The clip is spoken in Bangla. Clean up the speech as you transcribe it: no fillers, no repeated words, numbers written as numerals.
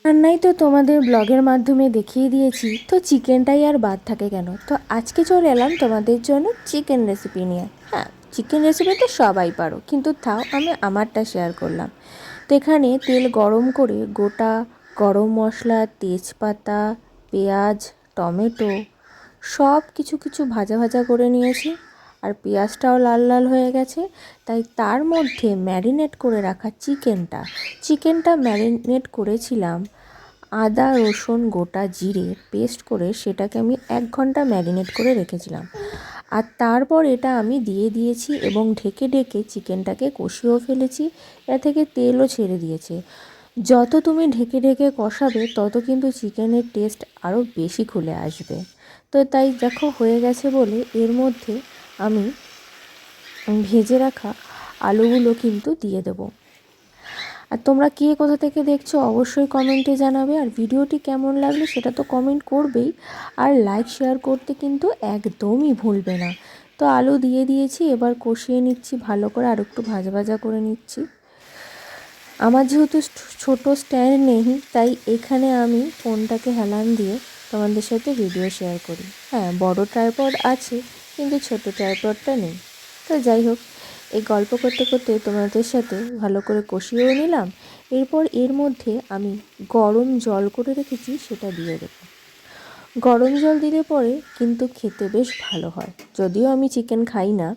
রান্নাই তো তোমাদের ব্লগের মাধ্যমে দেখিয়ে দিয়েছি, তো চিকেনটাই আর বাদ থাকে কেন। তো আজকে চলে এলাম তোমাদের জন্য চিকেন রেসিপি নিয়ে। হ্যাঁ, চিকেন রেসিপি তো সবাই পারো, কিন্তু তাও আমি আমারটা শেয়ার করলাম। তো এখানে তেল গরম করে গোটা গরম মশলা, তেজপাতা, পেঁয়াজ, টমেটো সব কিছু কিছু ভাজা ভাজা করে নিয়েছি। আর পেঁয়াজটাও লাল লাল হয়ে গেছে। তাই তার মধ্যে ম্যারিনেট করে রাখা চিকেনটা ম্যারিনেট করেছিলাম আদা রসুন গোটা জিরে পেস্ট করে, সেটাকে আমি 1 ঘন্টা ম্যারিনেট করে রেখেছিলাম। আর তারপর এটা আমি দিয়ে দিয়েছি এবং ঢেকে ঢেকে চিকেনটাকে কষিয়েও ফেলেছি। এ থেকে তেলও ছেড়ে দিয়েছে। যত তুমি ঢেকে ঢেকে কষাবে তত কিন্তু চিকেনের টেস্ট আরও বেশি খুলে আসবে। তো তাই দেখো হয়ে গেছে বলে এর মধ্যে আমি ভেজে রাখা আলুগুলো কিন্তু দিয়ে দেবো। আর তোমরা কে কোথা থেকে দেখছো অবশ্যই কমেন্টে জানাবে। আর ভিডিওটি কেমন লাগলো সেটা তো কমেন্ট করবেই, আর লাইক শেয়ার করতে কিন্তু একদমই ভুলবে না। তো আলু দিয়ে দিয়েছি, এবার কষিয়ে নিচ্ছি ভালো করে, আর একটু ভাজা ভাজা করে নিচ্ছি। আমার যেহেতু ছোট স্ট্যান্ড নেই, তাই এখানে আমি ফোনটাকে হেলান দিয়ে তোমাদের সাথে ভিডিও শেয়ার করি। হ্যাঁ, বড় ট্রাইপড আছে, কিন্তু ছোট ট্রাইপডটা নেই। তো যাই হোক, এই গল্প করতে করতে তোমাদের সাথে ভালো করে কষিয়েও নিলাম। এরপর এর মধ্যে আমি গরম জল করে রেখেছি, সেটা দিয়ে দেবো। গরম জল দিলে পরে কিন্তু খেতে বেশ ভালো হয়। যদিও আমি চিকেন খাই না,